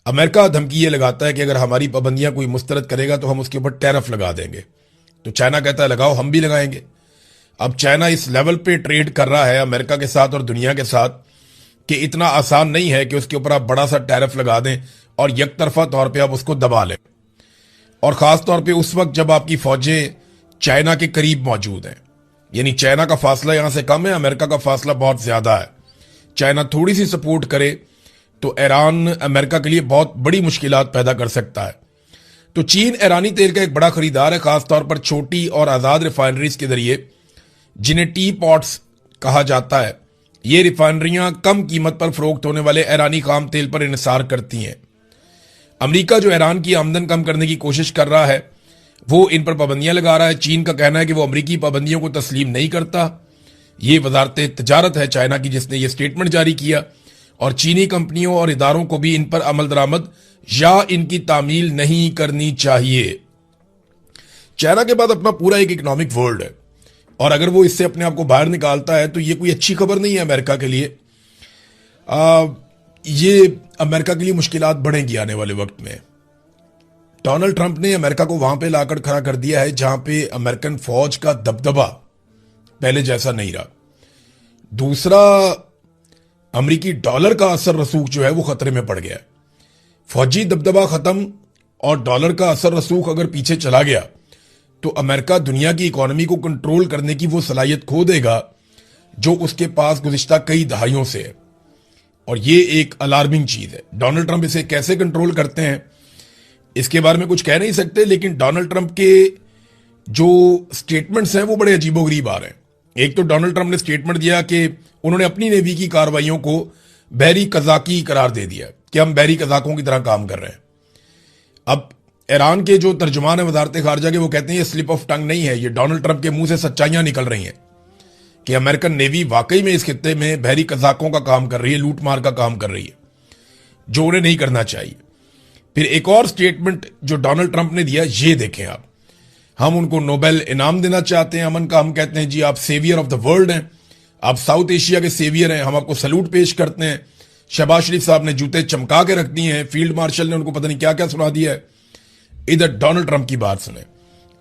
امریکہ دھمکی یہ لگاتا ہے کہ اگر ہماری پابندیاں کوئی مسترد کرے گا تو ہم اس کے اوپر ٹیرف لگا دیں گے. تو چائنا کہتا ہے لگاؤ، ہم بھی لگائیں گے. اب چائنا اس لیول پہ ٹریڈ کر رہا ہے امریکہ کے ساتھ اور دنیا کے ساتھ کہ اتنا آسان نہیں ہے کہ اس کے اوپر آپ بڑا سا ٹیرف لگا دیں اور یک طرفہ طور پہ آپ اس کو دبا لیں. اور خاص طور پہ اس وقت جب آپ کی فوجیں چائنا کے قریب موجود ہیں. یعنی چائنا کا فاصلہ یہاں سے کم ہے، امریکہ کا فاصلہ بہت زیادہ ہے. چائنا تھوڑی سی سپورٹ کرے تو ایران امریکہ کے لیے بہت بڑی مشکلات پیدا کر سکتا ہے. تو چین ایرانی تیل کا ایک بڑا خریدار ہے، خاص طور پر چھوٹی اور آزاد ریفائنریز کے ذریعے جنہیں ٹی پاٹس کہا جاتا ہے. یہ ریفائنریاں کم قیمت پر فروخت ہونے والے ایرانی خام تیل پر انحصار کرتی ہیں. امریکہ جو ایران کی آمدن کم کرنے کی کوشش کر رہا ہے وہ ان پر پابندیاں لگا رہا ہے. چین کا کہنا ہے کہ وہ امریکی پابندیوں کو تسلیم نہیں کرتا. یہ وزارت تجارت ہے چائنا کی جس نے یہ سٹیٹمنٹ جاری کیا، اور چینی کمپنیوں اور اداروں کو بھی ان پر عمل درآمد یا ان کی تعمیل نہیں کرنی چاہیے. چائنا کے بعد اپنا پورا ایک اکنامک ورلڈ ہے، اور اگر وہ اس سے اپنے آپ کو باہر نکالتا ہے تو یہ کوئی اچھی خبر نہیں ہے امریکہ کے لیے. یہ امریکہ کے لیے مشکلات بڑھیں گی آنے والے وقت میں. ڈونلڈ ٹرمپ نے امریکہ کو وہاں پہ لا کر کھڑا کر دیا ہے جہاں پہ امریکن فوج کا دبدبہ پہلے جیسا نہیں رہا. دوسرا، امریکی ڈالر کا اثر رسوخ جو ہے وہ خطرے میں پڑ گیا ہے. فوجی دبدبہ ختم اور ڈالر کا اثر رسوخ اگر پیچھے چلا گیا تو امریکہ دنیا کی اکانومی کو کنٹرول کرنے کی وہ صلاحیت کھو دے گا جو اس کے پاس گزشتہ کئی دہائیوں سے ہے. اور یہ ایک الارمنگ چیز ہے. ڈونلڈ ٹرمپ اسے کیسے کنٹرول کرتے ہیں اس کے بارے میں کچھ کہہ نہیں سکتے، لیکن ڈونلڈ ٹرمپ کے جو سٹیٹمنٹس ہیں وہ بڑے عجیب و غریب آ رہے ہیں. ایک تو ڈونلڈ ٹرمپ نے سٹیٹمنٹ دیا کہ انہوں نے اپنی نیوی کی کارروائیوں کو بحری قزاقی قرار دے دیا کہ ہم بحری قزاقوں کی طرح کام کر رہے ہیں. اب ایران کے جو ترجمان ہیں وزارت خارجہ کے وہ کہتے ہیں یہ سلپ آف ٹنگ نہیں ہے، یہ ڈونلڈ ٹرمپ کے منہ سے سچائیاں نکل رہی ہیں کہ امریکن نیوی واقعی میں اس خطے میں بحری قزاقوں کا کام کر رہی ہے، لوٹ مار کا کام کر رہی ہے جو انہیں نہیں کرنا چاہیے. پھر ایک اور سٹیٹمنٹ جو ڈونلڈ ٹرمپ نے دیا یہ دیکھیں آپ، ہم ان کو نوبل انعام دینا چاہتے ہیں امن کا. ہم کہتے ہیں جی آپ سیویئر آف دا ورلڈ ہیں، آپ ساؤتھ ایشیا کے سیویئر ہیں، ہم آپ کو سلوٹ پیش کرتے ہیں. شہباز شریف صاحب نے جوتے چمکا کے رکھ دیے ہیں، فیلڈ مارشل نے ان کو پتہ نہیں کیا کیا سنا دیا ہے. ادھر ڈونلڈ ٹرمپ کی بات سنیں،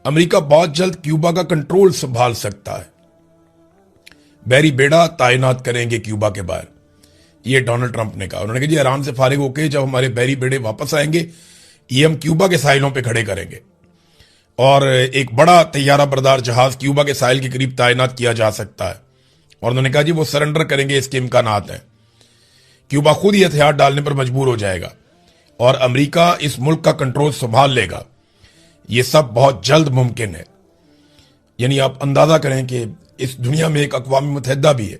امریکہ بہت جلد کیوبا کا کنٹرول سنبھال سکتا ہے، بحری بیڑا تعینات کریں گے کیوبا کے باہر. یہ ڈونلڈ ٹرمپ نے کہا. انہوں نے کہا جی ایران سے فارغ ہو کے جب ہمارے بحری بیڑے واپس آئیں گے یہ ہم کیوبا کے ساحلوں پہ کھڑے کریں گے، اور ایک بڑا طیارہ بردار جہاز کیوبا کے ساحل کے قریب تعینات کیا جا سکتا ہے. اور انہوں نے کہا جی وہ سرنڈر کریں گے، اس کے امکانات ہیں. کیوبا خود ہی ہتھیار ڈالنے پر مجبور ہو جائے گا اور امریکہ اس ملک کا کنٹرول سنبھال لے گا. یہ سب بہت جلد ممکن ہے. یعنی آپ اندازہ کریں کہ اس دنیا میں ایک اقوام متحدہ بھی ہے،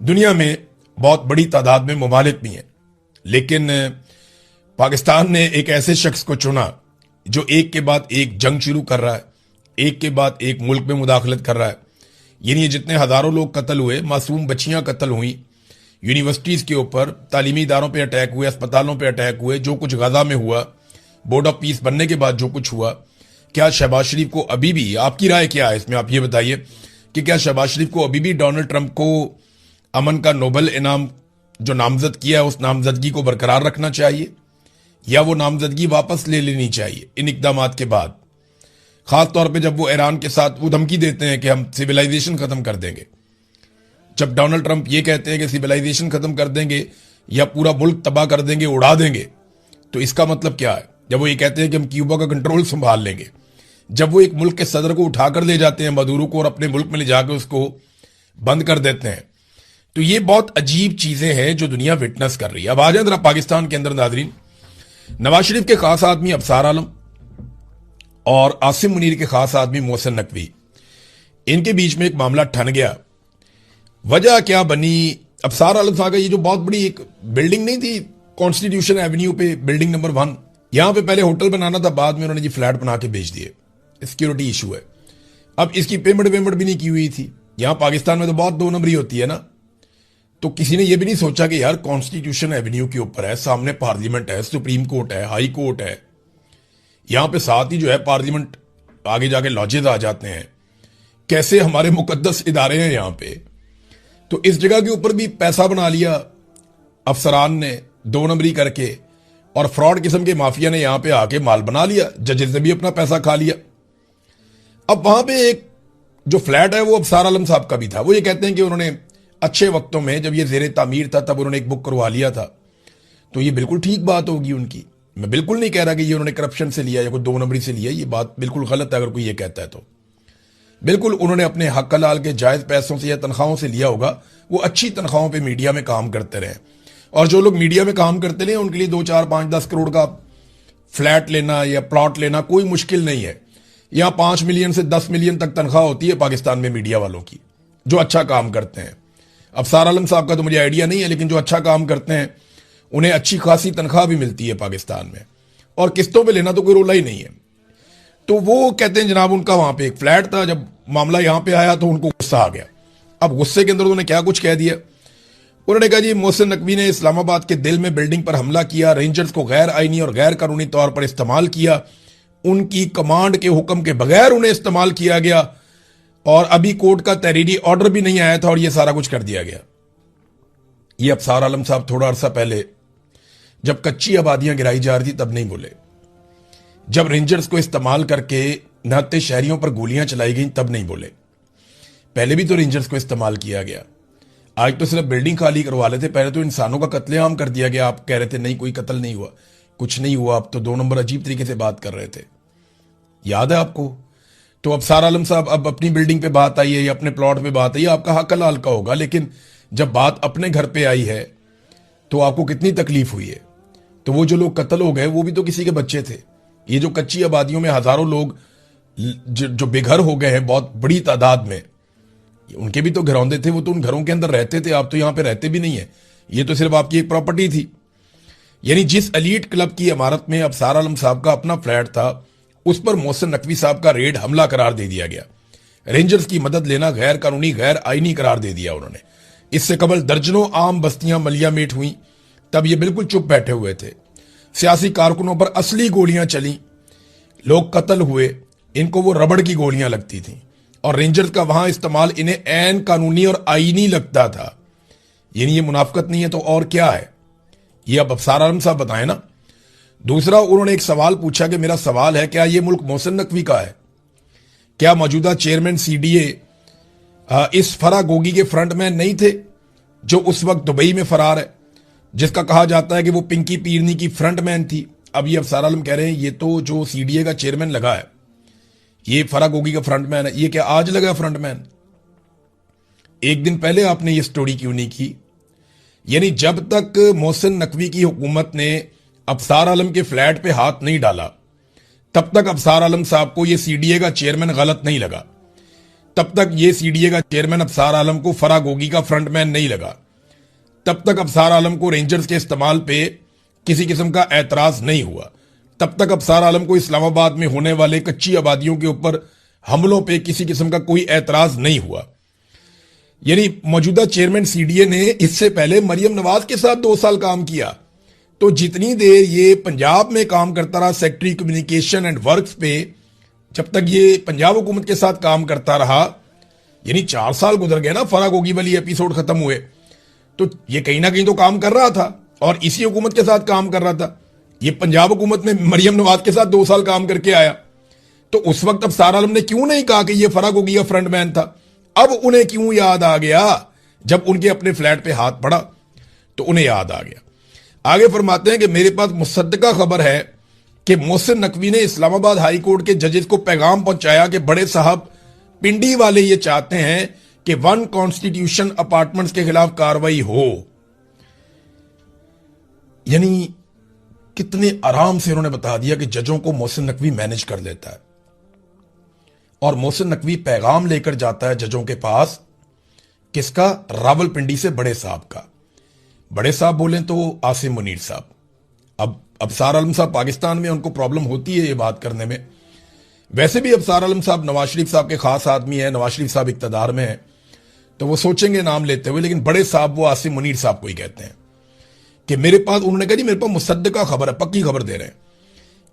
دنیا میں بہت بڑی تعداد میں ممالک بھی ہیں، لیکن پاکستان نے ایک ایسے شخص کو چنا جو ایک کے بعد ایک جنگ شروع کر رہا ہے، ایک کے بعد ایک ملک میں مداخلت کر رہا ہے. یعنی جتنے ہزاروں لوگ قتل ہوئے، معصوم بچیاں قتل ہوئیں، یونیورسٹیز کے اوپر تعلیمی اداروں پہ اٹیک ہوئے، اسپتالوں پہ اٹیک ہوئے، جو کچھ غزہ میں ہوا، بورڈ آف پیس بننے کے بعد جو کچھ ہوا، کیا شہباز شریف کو ابھی بھی، آپ کی رائے کیا ہے اس میں؟ آپ یہ بتائیے کہ کیا شہباز شریف کو ابھی بھی ڈونلڈ ٹرمپ کو امن کا نوبل انعام جو نامزد کیا ہے اس نامزدگی کو برقرار رکھنا چاہیے، یا وہ نامزدگی واپس لے لینی چاہیے ان اقدامات کے بعد؟ خاص طور پہ جب وہ ایران کے ساتھ وہ دھمکی دیتے ہیں کہ ہم سویلائزیشن ختم کر دیں گے. جب ڈونلڈ ٹرمپ یہ کہتے ہیں کہ سویلائزیشن ختم کر دیں گے یا پورا ملک تباہ کر دیں گے، اڑا دیں گے، تو اس کا مطلب کیا ہے؟ جب وہ یہ کہتے ہیں کہ ہم کیوبا کا کنٹرول سنبھال لیں گے، جب وہ ایک ملک کے صدر کو اٹھا کر لے جاتے ہیں مدورو کو اور اپنے ملک میں لے جا کے اس کو بند کر دیتے ہیں، تو یہ بہت عجیب چیزیں ہیں جو دنیا وٹنس کر رہی ہے. اب آ جائیں ذرا پاکستان کے اندر ناظرین. نواز شریف کے خاص آدمی ابصار عالم اور عاصم منیر کے خاص آدمی محسن نقوی، ان کے بیچ میں ایک معاملہ ٹھن گیا. وجہ کیا بنی؟ ابصار عالم صاحب کا یہ جو بہت بڑی ایک بلڈنگ نہیں تھی کانسٹیٹیوشن ایونیو پہ، بلڈنگ نمبر 1، یہاں پہ پہلے ہوٹل بنانا تھا، بعد میں انہوں نے جی فلیٹ بنا کے بیچ دیے. سیکیورٹی ایشو ہے. اب اس کی پیمنٹ بھی نہیں کی ہوئی تھی. یہاں پاکستان میں تو بہت 2 نمبری ہوتی ہے نا، تو کسی نے یہ بھی نہیں سوچا کہ یار کانسٹیٹیوشن ایونیو کے اوپر ہے، سامنے پارلیمنٹ ہے، سپریم کورٹ ہے، ہائی کورٹ ہے، یہاں پہ ساتھ ہی جو ہے پارلیمنٹ، آگے جا کے لاجز آ جاتے ہیں، کیسے ہمارے مقدس ادارے ہیں یہاں پہ. تو اس جگہ کے اوپر بھی پیسہ بنا لیا افسران نے 2 نمبری کر کے، اور فراڈ قسم کے مافیا نے یہاں پہ آ کے مال بنا لیا, ججز نے بھی اپنا پیسہ کھا لیا. اب وہاں پہ ایک جو فلیٹ ہے وہ ابصار عالم صاحب کا بھی تھا. وہ یہ کہتے ہیں کہ انہوں نے اچھے وقتوں میں جب یہ زیر تعمیر تھا تب انہوں نے ایک بک کروا لیا تھا. تو یہ بالکل ٹھیک بات ہوگی ان کی. میں بالکل نہیں کہہ رہا کہ یہ انہوں نے کرپشن سے لیا یا کوئی 2 نمبری سے لیا, یہ بات بالکل غلط ہے اگر کوئی یہ کہتا ہے تو. بالکل انہوں نے اپنے حق حلال کے جائز پیسوں سے یا تنخواہوں سے لیا ہوگا. وہ اچھی تنخواہوں پہ میڈیا میں کام کرتے رہے, اور جو لوگ میڈیا میں کام کرتے رہے ان کے لیے 2, 4, 5, 10 کروڑ کا فلیٹ لینا یا پلاٹ لینا کوئی مشکل نہیں ہے. یہاں 5 ملین سے 10 ملین تک تنخواہ ہوتی ہے پاکستان میں میڈیا والوں کی, جو اچھا کام کرتے ہیں. ابصار عالم صاحب کا تو مجھے آئیڈیا نہیں ہے, لیکن جو اچھا کام کرتے ہیں انہیں اچھی خاصی تنخواہ بھی ملتی ہے پاکستان میں, اور قسطوں پہ لینا تو کوئی رولا ہی نہیں ہے. تو وہ کہتے ہیں جناب ان کا وہاں پہ ایک فلیٹ تھا, جب معاملہ یہاں پہ آیا تو ان کو غصہ آ گیا. اب غصے کے اندر انہوں نے کیا کچھ کہہ دیا. انہوں نے کہا جی محسن نقوی نے اسلام آباد کے دل میں بلڈنگ پر حملہ کیا, رینجرز کو غیر آئینی اور غیر قانونی طور پر استعمال کیا, ان کی کمانڈ کے حکم کے بغیر انہیں استعمال کیا گیا, اور ابھی کورٹ کا تحریری آرڈر بھی نہیں آیا تھا اور یہ سارا کچھ کر دیا گیا. یہ ابصار عالم صاحب تھوڑا عرصہ پہلے جب کچی آبادیاں گرائی جا رہی تھی تب نہیں بولے, جب رینجرز کو استعمال کر کے نہتے شہریوں پر گولیاں چلائی گئیں تب نہیں بولے. پہلے بھی تو رینجرز کو استعمال کیا گیا. آج تو صرف بلڈنگ خالی کروا لیتے, پہلے تو انسانوں کا قتل عام کر دیا گیا. آپ کہہ رہے تھے نہیں کوئی قتل نہیں ہوا, کچھ نہیں ہوا. آپ تو 2 نمبر عجیب طریقے سے بات کر رہے تھے, یاد ہے آپ کو. تو ابصار عالم صاحب اب اپنی بلڈنگ پہ بات آئی ہے یا اپنے پلاٹ پہ بات آئی ہے, آپ کا حق حلال کا ہوگا, لیکن جب بات اپنے گھر پہ آئی ہے تو آپ کو کتنی تکلیف ہوئی ہے. تو وہ جو لوگ قتل ہو گئے وہ بھی تو کسی کے بچے تھے. یہ جو کچی آبادیوں میں ہزاروں لوگ جو بے گھر ہو گئے ہیں بہت بڑی تعداد میں, ان کے بھی تو گھروندے تھے, وہ تو ان گھروں کے اندر رہتے تھے. آپ تو یہاں پہ رہتے بھی نہیں ہیں, یہ تو صرف آپ کی ایک پراپرٹی تھی. یعنی جس ایلیٹ کلب کی عمارت میں ابصار عالم صاحب کا اپنا فلیٹ تھا اس پر محسن نقوی صاحب کا ریڈ حملہ قرار دے دیا گیا. رینجرز کی مدد لینا غیر قانونی غیر آئینی قرار دے دیا انہوں نے. اس سے قبل درجنوں عام بستیاں ملیا میٹ ہوئیں, تب یہ بالکل چپ بیٹھے ہوئے تھے. سیاسی کارکنوں پر اصلی گولیاں چلیں, لوگ قتل ہوئے, ان کو وہ ربڑ کی گولیاں لگتی تھیں, اور رینجرز کا وہاں استعمال انہیں عین قانونی اور آئینی لگتا تھا. یعنی یہ منافقت نہیں ہے تو اور کیا ہے؟ یہ اب ابصار عالم صاحب بتائیں نا. دوسرا انہوں نے ایک سوال پوچھا کہ میرا سوال ہے کیا یہ ملک محسن نقوی کا ہے؟ کیا موجودہ چیئرمین سی ڈی اے اس فرا گوگی کے فرنٹ مین نہیں تھے جو اس وقت دبئی میں فرار ہے, جس کا کہا جاتا ہے کہ وہ پنکی پیرنی کی فرنٹ مین تھی؟ اب یہ ابصار عالم کہہ رہے ہیں یہ تو جو سی ڈی اے کا چیئرمین لگا ہے یہ فرا گوگی کا فرنٹ مین ہے. یہ کیا آج لگا فرنٹ مین؟ ایک دن پہلے آپ نے یہ سٹوری کیوں نہیں کی؟ یعنی جب تک محسن نقوی کی حکومت نے ابصار عالم کے فلیٹ پہ ہاتھ نہیں ڈالا تب تک ابصار عالم صاحب کو یہ سی ڈی اے کا چیئرمین غلط نہیں لگا. تب تک یہ سی ڈی اے کا چیئرمین ابصار عالم کو فرا گوگی کا فرنٹ مین نہیں لگا. تب تک ابصار عالم کو رینجرز کے استعمال پہ کسی قسم کا اعتراض نہیں ہوا. تب تک ابصار عالم کو اسلام آباد میں ہونے والے کچی آبادیوں کے اوپر حملوں پہ کسی قسم کا کوئی اعتراض نہیں ہوا. یعنی موجودہ چیئرمین سی ڈی اے نے اس سے پہلے مریم نواز کے ساتھ 2 سال کام کیا. تو جتنی دیر یہ پنجاب میں کام کرتا رہا سیکٹری کمیونیکیشن اینڈ ورکس پہ, جب تک یہ پنجاب حکومت کے ساتھ کام کرتا رہا, یعنی 4 سال گزر گئے نا فرا گوگی والی ایپیسوڈ ختم ہوئے, تو یہ کہیں نہ کہیں تو کام کر رہا تھا اور اسی حکومت کے ساتھ کام کر رہا تھا. یہ پنجاب حکومت میں مریم نواز کے ساتھ 2 سال کام کر کے آیا. تو اس وقت ابصار عالم نے کیوں نہیں کہا کہ یہ فرا گوگی کا فرنٹ مین تھا؟ اب انہیں کیوں یاد آ گیا؟ جب ان کے اپنے فلیٹ پہ ہاتھ پڑا تو انہیں یاد آ گیا. آگے فرماتے ہیں کہ میرے پاس مصدقہ خبر ہے کہ محسن نقوی نے اسلام آباد ہائی کورٹ کے ججز کو پیغام پہنچایا کہ بڑے صاحب پنڈی والے یہ چاہتے ہیں کہ 1 کانسٹیٹیوشن اپارٹمنٹس کے خلاف کاروائی ہو. یعنی کتنے آرام سے انہوں نے بتا دیا کہ ججوں کو محسن نقوی مینج کر لیتا ہے, اور محسن نقوی پیغام لے کر جاتا ہے ججوں کے پاس. کس کا؟ راول پنڈی سے بڑے صاحب کا. بڑے صاحب بولیں تو عاصم منیر صاحب. اب ابصار عالم صاحب پاکستان میں ان کو پرابلم ہوتی ہے یہ بات کرنے میں. ویسے بھی ابصار عالم صاحب نواز شریف صاحب کے خاص آدمی ہیں, نواز شریف صاحب اقتدار میں ہیں تو وہ سوچیں گے نام لیتے ہوئے, لیکن بڑے صاحب وہ عاصم منیر صاحب کو ہی کہتے ہیں کہ میرے پاس, انہوں نے کہا جی میرے پاس مصدقہ خبر ہے, پکی خبر دے رہے ہیں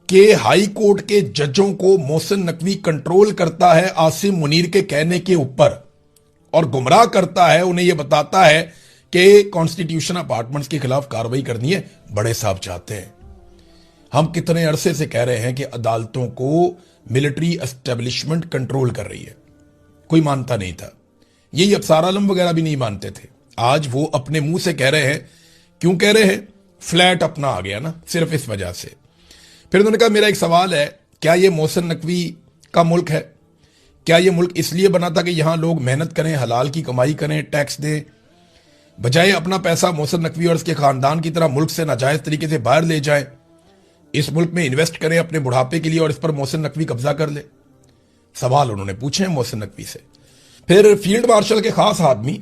کہ ہائی کورٹ کے ججوں کو محسن نقوی کنٹرول کرتا ہے عاصم منیر کے کہنے کے اوپر, اور گمراہ کرتا ہے, انہیں یہ بتاتا ہے کہ کانسٹیٹیوشن اپارٹمنٹس کے خلاف کاروائی کرنی ہے. بڑے صاحب چاہتے ہیں ہم کتنے عرصے سے کہہ رہے ہیں کہ عدالتوں کو ملٹری اسٹیبلشمنٹ کنٹرول کر رہی ہے، کوئی مانتا نہیں تھا، یہی ابصار عالم وغیرہ بھی نہیں مانتے تھے، آج وہ اپنے منہ سے کہہ رہے ہیں۔ کیوں کہہ رہے ہیں؟ فلیٹ اپنا آ گیا نا، صرف اس وجہ سے۔ پھر انہوں نے کہا میرا ایک سوال ہے، کیا یہ محسن نقوی کا ملک ہے؟ کیا یہ ملک اس لیے بنا تھا کہ یہاں لوگ محنت کریں، حلال کی کمائی کریں، ٹیکس دیں، بجائے اپنا پیسہ محسن نقوی اور اس کے خاندان کی طرح ملک سے ناجائز طریقے سے باہر لے جائیں، اس ملک میں انویسٹ کریں اپنے بڑھاپے کے لیے اور اس پر محسن نقوی قبضہ کر لے؟ سوال انہوں نے پوچھے ہیں محسن نقوی سے۔ پھر فیلڈ مارشل کے خاص آدمی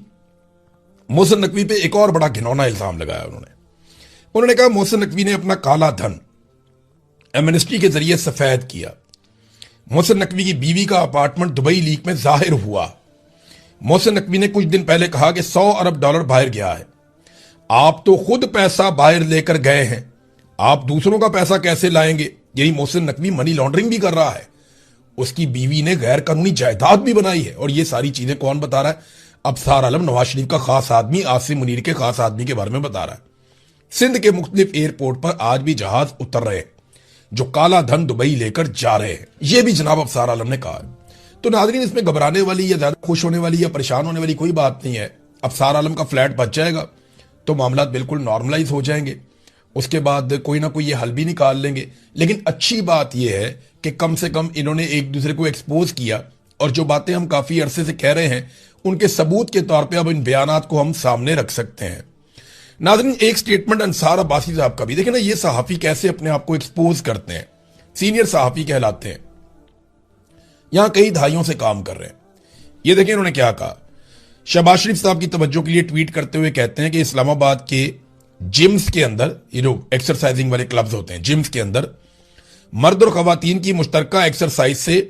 محسن نقوی پہ ایک اور بڑا گھنونا الزام لگایا انہوں نے کہا محسن نقوی نے اپنا کالا دھن ایمنسٹی کے ذریعے سفید کیا۔ محسن نقوی کی بیوی کا اپارٹمنٹ دبئی لیک میں ظاہر ہوا۔ محسن نقوی نے کچھ دن پہلے کہا کہ $100 ارب باہر گیا ہے۔ آپ تو خود پیسہ باہر لے کر گئے ہیں، آپ دوسروں کا پیسہ کیسے لائیں گے؟ یہی محسن نقوی منی لانڈرنگ بھی کر رہا ہے، اس کی بیوی نے غیر قانونی جائیداد بھی بنائی ہے، اور یہ ساری چیزیں کون بتا رہا ہے؟ ابصار عالم نواز شریف کا خاص آدمی عاصم منیر کے خاص آدمی کے بارے میں بتا رہا ہے۔ سندھ کے مختلف ایئرپورٹ پر آج بھی جہاز اتر رہے ہیں جو کالا دھن دبئی لے کر جا رہے ہیں، یہ بھی جناب ابصار عالم نے کہا ہے۔ تو ناظرین، اس میں گھبرانے والی یا زیادہ خوش ہونے والی یا پریشان ہونے والی کوئی بات نہیں ہے۔ ابصار عالم کا فلیٹ بچ جائے گا تو معاملات بالکل نارملائز ہو جائیں گے، اس کے بعد کوئی نہ کوئی یہ حل بھی نکال لیں گے۔ لیکن اچھی بات یہ ہے کہ کم سے کم انہوں نے ایک دوسرے کو ایکسپوز کیا، اور جو باتیں ہم کافی عرصے سے کہہ رہے ہیں ان کے ثبوت کے طور پہ اب ان بیانات کو ہم سامنے رکھ سکتے ہیں۔ ناظرین، ایک سٹیٹمنٹ انصار عباسی صاحب کا بھی دیکھیں نا، یہ صحافی کیسے اپنے آپ کو ایکسپوز کرتے ہیں، سینئر صحافی کہلاتے ہیں، یہاں کئی دہائیوں سے کام کر رہے ہیں۔ یہ دیکھیں انہوں نے کیا کہا۔ شہباز شریف صاحب کی توجہ کے لیے ٹویٹ کرتے ہوئے کہتے ہیں کہ اسلام آباد کے جمز کے اندر، یہ جو ایکسرسائزنگ والے کلبز ہوتے ہیں، جمز کے اندر مرد اور خواتین کی مشترکہ ایکسرسائز سے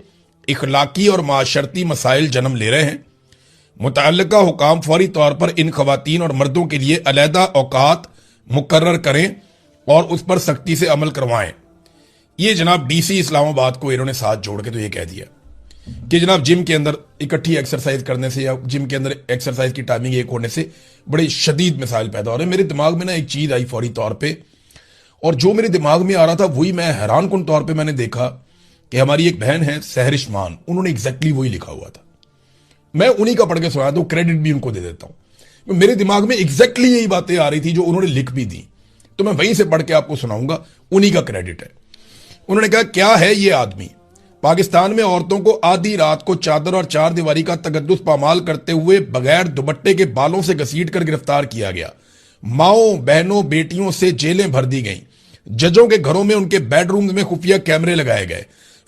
اخلاقی اور معاشرتی مسائل جنم لے رہے ہیں۔ متعلقہ حکام فوری طور پر ان خواتین اور مردوں کے لیے علیحدہ اوقات مقرر کریں اور اس پر سختی سے عمل کروائیں۔ یہ جناب ڈی سی اسلام آباد کو انہوں نے ساتھ جوڑ کے تو یہ کہہ دیا کہ جناب جم کے اندر اکٹھی ایکسرسائز کرنے سے یا جم کے اندر ایکسرسائز کی ٹائمنگ ایک ہونے سے بڑے شدید مسائل پیدا ہو رہے ہیں۔ میرے دماغ میں نا ایک چیز آئی فوری طور پہ، اور جو میرے دماغ میں آ رہا تھا وہی میں حیران کن طور پہ میں نے دیکھا کہ ہماری ایک بہن ہے سحرش مان، انہوں نے ایگزیکٹلی وہی لکھا ہوا تھا۔ میں انہی کا پڑھ کے سنایا تو کریڈٹ بھی ان کو دے دیتا ہوں، میرے دماغ میں ایگزیکٹلی یہی باتیں آ رہی تھی جو انہوں نے لکھ بھی دی، تو میں وہیں سے پڑھ کے آپ کو سناؤں گا، انہی کا کریڈٹ ہے۔ انہوں نے کہا کیا ہے یہ آدمی؟ پاکستان میں عورتوں کو آدھی رات کو چادر اور چار دیواری کا تقدس پامال کرتے ہوئے بغیر دوپٹے کے بالوں سے گھسیٹ کر گرفتار کیا گیا، ماؤں بہنوں بیٹیوں سے جیلیں بھر دی گئیں، ججوں کے گھروں میں ان کے بیڈ رومز میں خفیہ کیمرے لگائے گئے،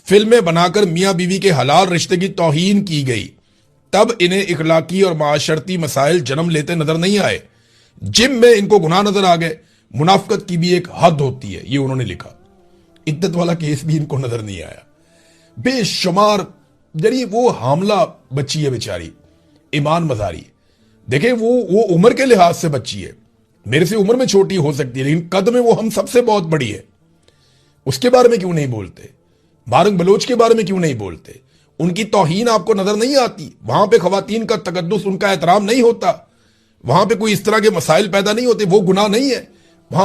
فلمیں بنا کر میاں بیوی کے حلال رشتے کی توہین کی گئی، تب انہیں اخلاقی اور معاشرتی مسائل جنم لیتے نظر نہیں آئے، جم میں ان کو گناہ نظر آ گئے۔ منافقت کی بھی ایک حد ہوتی ہے، یہ انہوں نے لکھا۔ عدت والا کیس بھی ان کو نظر نہیں آیا۔ بے شمار جڑی وہ حاملہ بچی ہے بیچاری ایمان مزاری، دیکھیں وہ عمر کے لحاظ سے بچی ہے، میرے سے عمر میں چھوٹی ہو سکتی ہے لیکن قد میں وہ ہم سب سے بہت بڑی ہے۔ اس کے بارے میں کیوں نہیں بولتے؟ بارنگ بلوچ کے بارے میں کیوں نہیں بولتے؟ ان کی توہین آپ کو نظر نہیں آتی؟ وہاں پہ خواتین کا تقدس، ان کا احترام نہیں ہوتا؟ وہاں پہ کوئی اس طرح کے مسائل پیدا نہیں ہوتے؟ وہ گناہ نہیں ہے؟